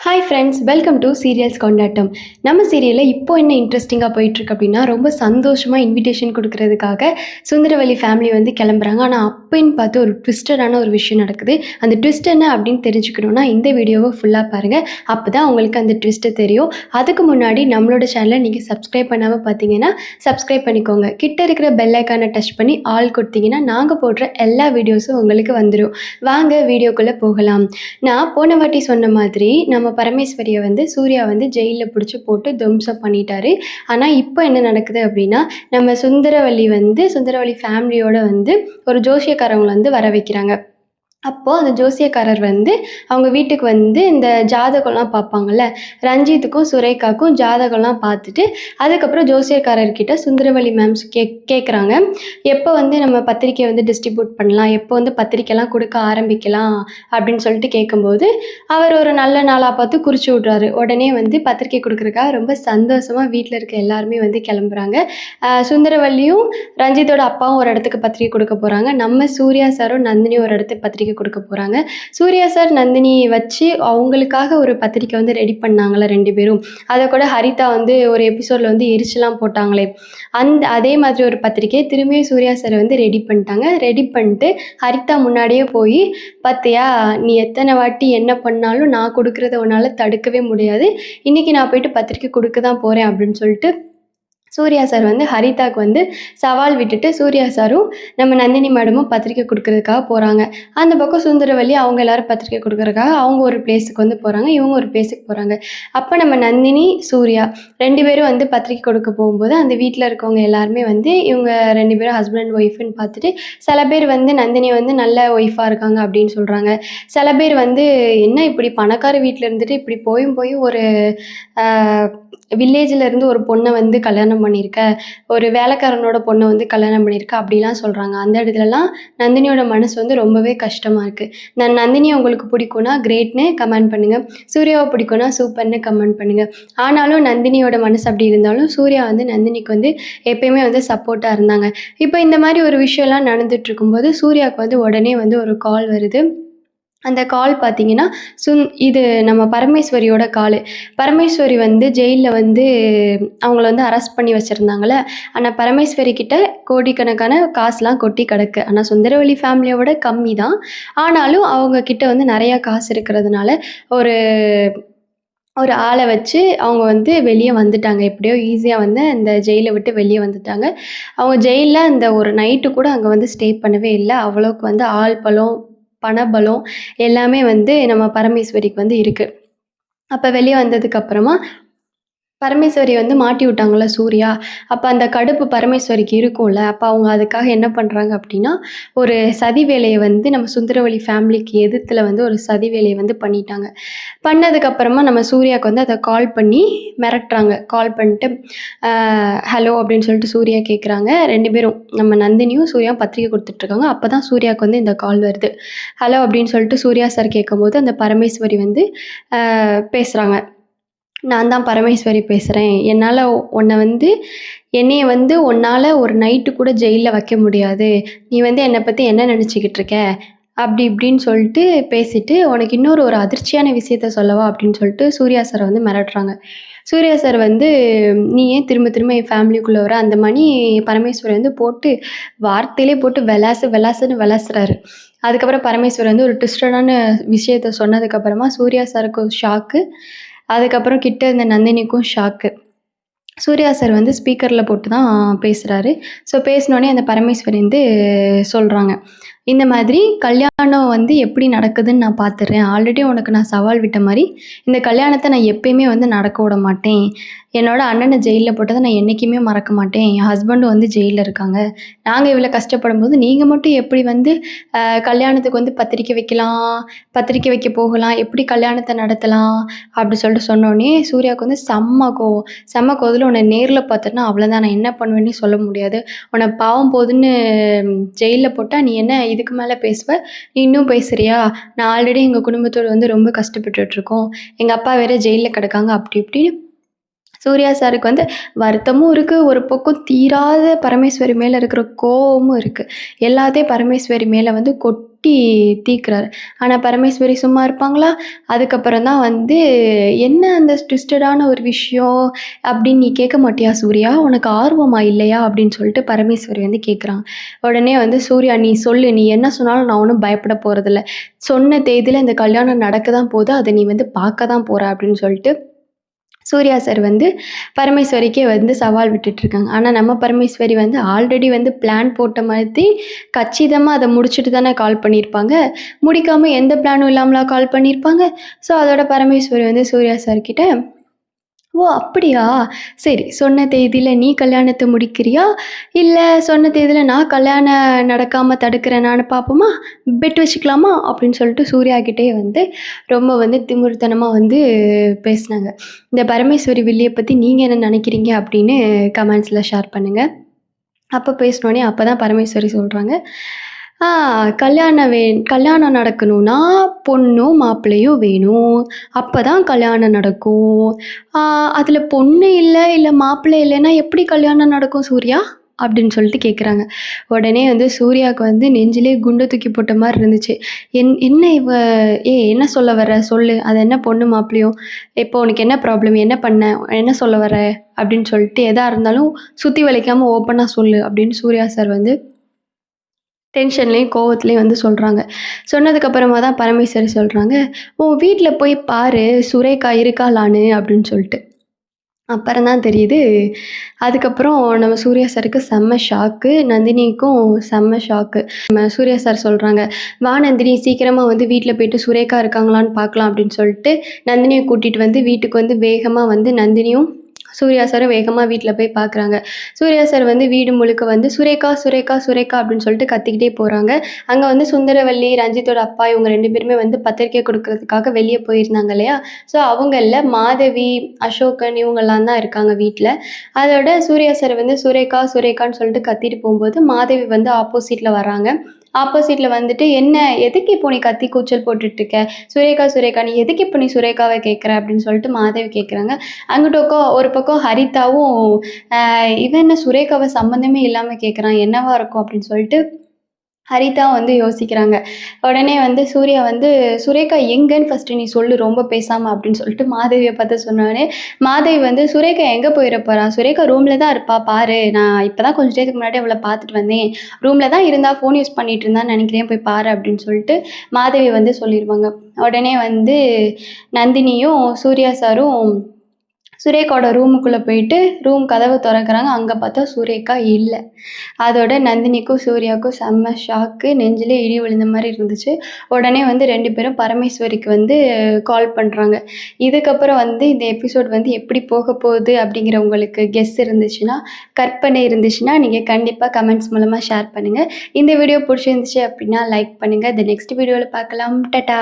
Hi friends, welcome to serials கொண்டாட்டம். நம்ம சீரியலில் இப்போ என்ன இன்ட்ரெஸ்டிங்காக போயிட்டுருக்கு அப்படின்னா, ரொம்ப சந்தோஷமாக இன்விடேஷன் கொடுக்கறதுக்காக சுந்தரவல்லி ஃபேமிலி வந்து கிளம்புறாங்க. ஆனால் அப்போன்னு பார்த்து ஒரு ட்விஸ்டடான ஒரு விஷயம் நடக்குது. அந்த ட்விஸ்ட் என்ன அப்படின்னு தெரிஞ்சுக்கணுன்னா இந்த வீடியோவை ஃபுல்லாக பாருங்கள். அப்போ தான் உங்களுக்கு அந்த ட்விஸ்ட்டு தெரியும். அதுக்கு முன்னாடி நம்மளோட சேனலை நீங்கள் சப்ஸ்கிரைப் பண்ணாமல் பார்த்தீங்கன்னா சப்ஸ்கிரைப் பண்ணிக்கோங்க. கிட்ட இருக்கிற பெல் ஐக்கானை டச் பண்ணி ஆல் கொடுத்தீங்கன்னா நாங்கள் போடுற எல்லா வீடியோஸும் உங்களுக்கு வந்துடும். வாங்க வீடியோக்குள்ளே போகலாம். நான் போன வாட்டி சொன்ன மாதிரி நம்ம பரமேஸ்வரியை வந்து சூர்யா வந்து ஜெயிலில் பிடிச்சி போட்டு துவம்சம் பண்ணிட்டாரு. ஆனால் இப்போ என்ன நடக்குது அப்படின்னா, நம்ம சுந்தரவல்லி ஃபேமிலியோட வந்து ஒரு ஜோசியக்காரவங்களை வந்து வர வைக்கிறாங்க. அப்போது அந்த ஜோசியக்காரர் வந்து அவங்க வீட்டுக்கு வந்து இந்த ஜாதகம்லாம் பார்ப்பாங்கள்ல, ரஞ்சித்துக்கும் சுரேகாவுக்கும் ஜாதகம்லாம் பார்த்துட்டு அதுக்கப்புறம் ஜோசியக்காரர்கிட்ட சுந்தரவல்லி மேம்ஸ் கேட்குறாங்க, எப்போ வந்து நம்ம பத்திரிக்கை வந்து டிஸ்ட்ரிபியூட் பண்ணலாம், எப்போ வந்து பத்திரிக்கைலாம் கொடுக்க ஆரம்பிக்கலாம் அப்படின்னு சொல்லிட்டு கேட்கும்போது அவர் ஒரு நல்ல நாளாக பார்த்து குறிச்சு விட்றாரு. உடனே வந்து பத்திரிக்கை கொடுக்குறதுக்காக ரொம்ப சந்தோஷமாக வீட்டில் இருக்க எல்லாருமே வந்து கிளம்புறாங்க. சுந்தரவல்லியும் ரஞ்சித்தோட அப்பாவும் ஒரு இடத்துக்கு பத்திரிக்கை கொடுக்க போகிறாங்க. நம்ம சூர்யா சாரும் நந்தினியும் ஒரு இடத்துக்கு பத்திரிக்கை கொடுக்க போகிறாங்க. சூர்யா சார் நந்தினி வச்சு அவங்களுக்காக ஒரு பத்திரிக்கை வந்து ரெடி பண்ணாங்களே 2 பேரும். அதை கூட ஹரிதா வந்து ஒரு எபிசோடில் வந்து எரிச்சலாம் போட்டாங்களே, அதே மாதிரி ஒரு பத்திரிக்கை திரும்பியும் சூர்யா சார் வந்து ரெடி பண்ணிட்டாங்க. ரெடி பண்ணிட்டு ஹரிதா முன்னாடியே போய், பார்த்தியா நீ எத்தனை வாட்டி என்ன பண்ணாலும் நான் கொடுக்குறத உன்னால் தடுக்கவே முடியாது, இன்றைக்கி நான் போயிட்டு பத்திரிக்கை கொடுக்க தான் போகிறேன் அப்படின்னு சொல்லிட்டு சூர்யா சார் வந்து ஹரிதாக்கு வந்து சவால் விட்டுட்டு சூர்யா சாரும் நம்ம நந்தினி மேடமும் பத்திரிக்கை கொடுக்கறதுக்காக போகிறாங்க. அந்த பக்கம் சுந்தரவல்லி அவங்க எல்லோரும் பத்திரிக்கை கொடுக்கறதுக்காக அவங்க ஒரு பிளேஸுக்கு வந்து போகிறாங்க, இவங்க ஒரு பிளேஸுக்கு போகிறாங்க. அப்போ நம்ம நந்தினி சூர்யா 2 பேரும் வந்து பத்திரிக்கை கொடுக்க போகும்போது அந்த வீட்டில் இருக்கவங்க எல்லாருமே வந்து இவங்க 2 பேரும் ஹஸ்பண்ட் அண்ட் ஒய்ஃப்னு பார்த்துட்டு சில பேர் வந்து நந்தினி வந்து நல்ல ஒய்ஃபாக இருக்காங்க அப்படின்னு சொல்கிறாங்க. சில பேர் வந்து என்ன இப்படி பணக்கார வீட்டில் இருந்துட்டு இப்படி போயும் ஒரு வில்லேஜில் இருந்து ஒரு பொண்ணை வந்து கல்யாணம் பண்ணியிருக்க, ஒரு வேலைக்காரனோட பொண்ணை வந்து கல்யாணம் பண்ணியிருக்க அப்படிலாம் சொல்கிறாங்க. அந்த இடத்துலலாம் நந்தினியோட மனசு வந்து ரொம்பவே கஷ்டமாக இருக்குது. நான் நந்தினி உங்களுக்கு பிடிக்கும்னா கிரேட்னு கமெண்ட் பண்ணுங்கள், சூர்யாவை பிடிக்கும்னா சூப்பர்னு கமெண்ட் பண்ணுங்கள். ஆனாலும் நந்தினியோட மனசு அப்படி இருந்தாலும் சூர்யா வந்து நந்தினிக்கு வந்து எப்பயுமே வந்து சப்போர்ட்டாக இருந்தாங்க. இப்போ இந்த மாதிரி ஒரு விஷயம்லாம் நடந்துட்டு இருக்கும்போது சூர்யாவுக்கு வந்து உடனே வந்து ஒரு கால் வருது. அந்த கால் பார்த்தீங்கன்னா இது நம்ம பரமேஸ்வரியோட காலு. பரமேஸ்வரி வந்து ஜெயிலில் வந்து அவங்கள வந்து அரெஸ்ட் பண்ணி வச்சுருந்தாங்களே, ஆனால் பரமேஸ்வரி கிட்ட கோடிக்கணக்கான காசுலாம் கொட்டி கிடக்கு. ஆனால் சுந்தரவல்லி ஃபேமிலியோட கம்மி தான், ஆனாலும் அவங்க கிட்ட வந்து நிறையா காசு இருக்கிறதுனால ஒரு ஆளை வச்சு அவங்க வந்து வெளியே வந்துட்டாங்க. எப்படியோ ஈஸியாக வந்து அந்த ஜெயிலை விட்டு வெளியே வந்துட்டாங்க. அவங்க ஜெயிலில் அந்த ஒரு நைட்டு கூட அங்கே வந்து ஸ்டே பண்ணவே இல்லை. அவ்வளோக்கு வந்து ஆள் பலம் பணபலம் எல்லாமே வந்து நம்ம பரமேஸ்வரிக்கு வந்து இருக்குது. அப்போ வெளியே வந்ததுக்கப்புறமா பரமேஸ்வரி வந்து மாட்டி விட்டாங்கள்ல சூர்யா, அப்போ அந்த கடுப்பு பரமேஸ்வரிக்கு இருக்கும்ல. அப்போ அவங்க அதுக்காக என்ன பண்ணுறாங்க அப்படின்னா, ஒரு சதி வேலையை வந்து நம்ம சுந்தரவல்லி ஃபேமிலிக்கு எதிர்த்துல வந்து ஒரு சதி வேலையை வந்து பண்ணிட்டாங்க. பண்ணதுக்கப்புறமா நம்ம சூர்யாவுக்கு வந்து அதை கால் பண்ணி மிரட்டுறாங்க. கால் பண்ணிட்டு ஹலோ அப்படின்னு சொல்லிட்டு சூர்யா கேட்குறாங்க. 2 பேரும் நம்ம நந்தினியும் சூர்யாவும் பத்திரிக்கை கொடுத்துட்ருக்காங்க. அப்போ தான் சூர்யாவுக்கு வந்து இந்த கால் வருது. ஹலோ அப்படின்னு சொல்லிட்டு சூர்யா சார் கேட்கும்போது அந்த பரமேஸ்வரி வந்து பேசுகிறாங்க. நான் தான் பரமேஸ்வரி பேசுகிறேன். என்னைய வந்து உன்னால் ஒரு நைட்டு கூட ஜெயிலில் வைக்க முடியாது. நீ வந்து என்னை பற்றி என்ன நினச்சிக்கிட்டு இருக்க அப்படி இப்படின்னு சொல்லிட்டு பேசிட்டு, உனக்கு இன்னொரு ஒரு அதிர்ச்சியான விஷயத்த சொல்லவா அப்படின்னு சொல்லிட்டு சூர்யா சாரை வந்து மிரட்டுறாங்க. சூர்யா சார் வந்து நீ ஏன் திரும்ப திரும்ப என் ஃபேமிலிக்குள்ளே வர, அந்த மணி பரமேஸ்வரி வந்து போட்டு வார்த்தையிலே போட்டு விளாசுன்னு விளாசுறாரு. அதுக்கப்புறம் பரமேஸ்வரி வந்து ஒரு ட்விஸ்டடான விஷயத்த சொன்னதுக்கப்புறமா சூர்யா சாருக்கு ஷாக்கு. அதுக்கப்புறம் கிட்ட இருந்த நந்தினிக்கும் ஷாக்கு. சூர்யா சார் வந்து ஸ்பீக்கரில் போட்டு தான் பேசுகிறாரு. ஸோ பேசினோடனே அந்த பரமேஸ்வரி வந்து சொல்கிறாங்க, இந்த மாதிரி கல்யாணம் வந்து எப்படி நடக்குதுன்னு நான் பார்த்துடுறேன். ஆல்ரெடி உனக்கு நான் சவால் விட்ட மாதிரி இந்த கல்யாணத்தை நான் எப்பயுமே வந்து நடக்க விட மாட்டேன். என்னோட அண்ணனை ஜெயிலில் போட்டதை நான் என்றைக்குமே மறக்க மாட்டேன். என் ஹஸ்பண்டும் வந்து ஜெயிலில் இருக்காங்க. நாங்கள் இவ்வளோ கஷ்டப்படும் போது நீங்கள் மட்டும் எப்படி வந்து கல்யாணத்துக்கு வந்து பத்திரிக்கை வைக்க போகலாம், எப்படி கல்யாணத்தை நடத்தலாம் அப்படி சொல்லிட்டு சொன்னோடனே சூர்யாவுக்கு வந்து செம்ம கோவத்தில் உன்னை நேரில் பார்த்துட்டுனா அவ்வளோதான், நான் என்ன பண்ணுவேன்னே சொல்ல முடியாது. உன்னை பாவம் போதுன்னு ஜெயிலில் போட்டால் நீ என்ன இதுக்கு மேலே பேசுவ, நீ இன்னும் பேசுகிறியா? நான் ஆல்ரெடி எங்கள் குடும்பத்தோடு வந்து ரொம்ப கஷ்டப்பட்டுட்ருக்கோம், எங்கள் அப்பா வேறு ஜெயிலில் கிடக்காங்க அப்படி இப்படின்னு சூர்யா சாருக்கு வந்து வருத்தமும் இருக்குது, ஒரு பக்கம் தீராத பரமேஸ்வரி மேலே இருக்கிற கோவமும் இருக்குது. எல்லாத்தையும் பரமேஸ்வரி மேலே வந்து கொட்டி தீர்க்குறாரு. ஆனா பரமேஸ்வரி சும்மா இருப்பாங்களா? அதுக்கப்புறம் தான் வந்து, "என்ன அந்த ட்விஸ்டடான ஒரு விஷயம் அப்படின்னு நீ கேட்க மாட்டியா சூர்யா? உனக்கு ஆர்வமா இல்லையா?" அப்படின்னு சொல்லிட்டு பரமேஸ்வரி வந்து கேட்குறாங்க. உடனே வந்து சூர்யா, "நீ சொல்லு. நீ என்ன சொன்னாலும் நான் ஒண்ணும் பயப்பட போறதில்ல. சொன்ன தேதியில இந்த கல்யாணம் நடக்க தான் போது. அத நீ வந்து பார்க்க தான் போற" அப்படின்னு சொல்லிட்டு சூர்யா சார் வந்து பரமேஸ்வரிக்கே வந்து சவால் விட்டுட்ருக்காங்க. ஆனா நம்ம பரமேஸ்வரி வந்து ஆல்ரெடி வந்து பிளான் போட்ட மாதிரி கச்சிதமா அத முடிச்சுட்டு தானே கால் பண்ணியிருப்பாங்க. முடிக்காம எந்த பிளானும் இல்லாமலா கால் பண்ணியிருப்பாங்க. ஸோ அதோட பரமேஸ்வரி வந்து சூர்யா சார் கிட்ட, "ஓ! அப்படியா? சரி. சொன்ன தேதியில நீ கல்யாணத்த முடிக்கிறியா? இல்ல சொன்ன தேதியில நான் கல்யாணம் நடக்காம தடுக்கிறேனான்னு பார்ப்போமா? பெட் வச்சுக்கலாமா?" அப்படின்னு சொல்லிட்டு சூர்யா கிட்டயே வந்து ரொம்ப வந்து திமிருத்தனமா வந்து பேசினாங்க. இந்த பரமேஸ்வரி வில்லிய பத்தி நீங்க என்ன நினைக்கிறீங்க? அப்படின்னு கமெண்ட்ஸ்ல ஷேர் பண்ணுங்க. அப்ப பேசினோனே அப்பதான் பரமேஸ்வரி சொல்றாங்க, "ஆ கல்யாணம் நடக்கணும்னா பொண்ணும், மாப்பிள்ளையும் வேணும். அப்பதான் கல்யாணம் நடக்கும். ஆ அதுல பொண்ணு இல்ல மாப்பிள்ளை இல்லைன்னா எப்படி கல்யாணம் நடக்கும் சூர்யா?" அப்படின்னு சொல்லிட்டு கேட்குறாங்க. உடனே வந்து சூர்யாவுக்கு வந்து நெஞ்சிலே குண்ட தூக்கி போட்ட மாரி இருந்துச்சு. என்ன இவ என்ன சொல்ல வர்ற? சொல்லு. அது என்ன பொண்ணு மாப்பிள்ளையும்? இப்போ உனக்கு என்ன ப்ராப்ளம்? என்ன பண்ண? என்ன சொல்ல வர்ற? அப்படின்னு சொல்லிட்டு எதா இருந்தாலும் சுத்தி வளைக்காம ஓப்பனா சொல்லு அப்படின்னு சூர்யா சார் வந்து டென்ஷன்லயும், கோவத்துலயும் வந்து சொல்றாங்க. சொன்னதுக்கு அப்புறமா தான் பரமேஸ்வரி சொல்றாங்க, "உன் வீட்ல போய் பாரு சுரேகா இருக்காளான்னு" அப்படின்னு சொல்லிட்டு. அப்புறம் தான் தெரியுது. அதுக்கப்புறம் நம்ம சூர்யா சாருக்கு செம்ம ஷாக்கு. நந்தினிக்கும் செம்ம ஷாக்கு. நம்ம சூர்யா சார் சொல்றாங்க, "வா நந்தினி சீக்கிரமா வந்து வீட்ல போயிட்டு சுரேகா இருக்காங்களான்னு பார்க்கலாம்" அப்படின்னு சொல்லிட்டு நந்தினிய கூட்டிட்டு வந்து வீட்டுக்கு வந்து வேகமா வந்து நந்தினியும், சூர்யா சாரும் வேகமா வீட்ல போய் பார்க்குறாங்க. சூர்யா சார் வந்து வீடு முழுக்க வந்து "சுரேகா, சுரேகா, சுரேகா" அப்படின்னு சொல்லிட்டு கத்திக்கிட்டே போறாங்க. அங்க வந்து சுந்தரவல்லி, ரஞ்சித்தோட அப்பா இவங்க 2 பேருமே வந்து பத்திரிக்கை குடுக்குறதுக்காக வெளிய போயிருந்தாங்க இல்லையா? ஸோ அவங்கள்ல மாதவி, அசோகன் இவங்கலாம் தான் இருக்காங்க வீட்ல. அதோட சூர்யா சார் வந்து சுரேகா, சுரேகான்னு சொல்லிட்டு கத்திட்டு போம்போது, மாதவி வந்து ஆப்போசிட்ல வராங்க. ஆப்போசிட்ல வந்துட்டு, "என்ன எதுக்கு இப்போ நீ கத்தி கூச்சல் போட்டுட்ருக்க? சுரேகா, சுரேகா நீ எதுக்கு இப்போ நீ சுரேகாவ கேட்குற?" அப்படின்னு சொல்லிட்டு மாதவி கேட்குறாங்க. அங்கிட்டு ஒரு பக்கம் ஹரிதாவும், "இவன் என்ன சுரேகாவ சம்மந்தமே இல்லாம கேட்குறான், என்னவா இருக்கும்?" அப்படின்னு சொல்லிட்டு ஹரிதா வந்து யோசிக்கிறாங்க. உடனே வந்து சூர்யா வந்து, "சுரேகா எங்கன்னு ஃபர்ஸ்ட்டு நீ சொல்லு ரொம்ப பேசாம" அப்படின்னு சொல்லிட்டு மாதவிய பார்த்து சொன்னோனே, மாதவி வந்து, "சுரேகா எங்க போயிற போறா? சுரேகா ரூம்ல தான் இருப்பா பாரு. நான் இப்ப தான் கொஞ்ச நேரத்துக்கு முன்னாடி அவள பார்த்துட்டு வந்தேன். ரூம்ல தான் இருந்தா, ஃபோன் யூஸ் பண்ணிட்டு இருந்தான்னு நெனைக்கிறேன். போய் பாரு" அப்படின்னு சொல்லிட்டு மாதவி வந்து சொல்லிருவாங்க. உடனே வந்து நந்தினியும், சூர்யா சாரும் சுரேகாவோட ரூமுக்குள்ள போயிட்டு ரூம் கதவ தொறக்குறாங்க. அங்க பார்த்தா சுரேகா இல்ல. அதோட நந்தினிக்கும், சூர்யாவுக்கும் செம்ம ஷாக்கு. நெஞ்சிலே இடி விழுந்த மாரி இருந்துச்சு. உடனே வந்து 2 பேரும் பரமேஸ்வரிக்கு வந்து கால் பண்றாங்க. இதுக்கப்புறம் வந்து இந்த எபிசோட் வந்து எப்படி போகப்போகுது அப்படிங்கிற உங்களுக்கு கெஸ் இருந்துச்சுன்னா, கற்பனை இருந்துச்சுன்னா, நீங்க கண்டிப்பா கமெண்ட்ஸ் மூலமா ஷேர் பண்ணுங்க. இந்த வீடியோ புடிச்சிருந்துச்சு அப்படின்னா லைக் பண்ணுங்க. நெக்ஸ்ட் வீடியோல பார்க்கலாம். டாடா!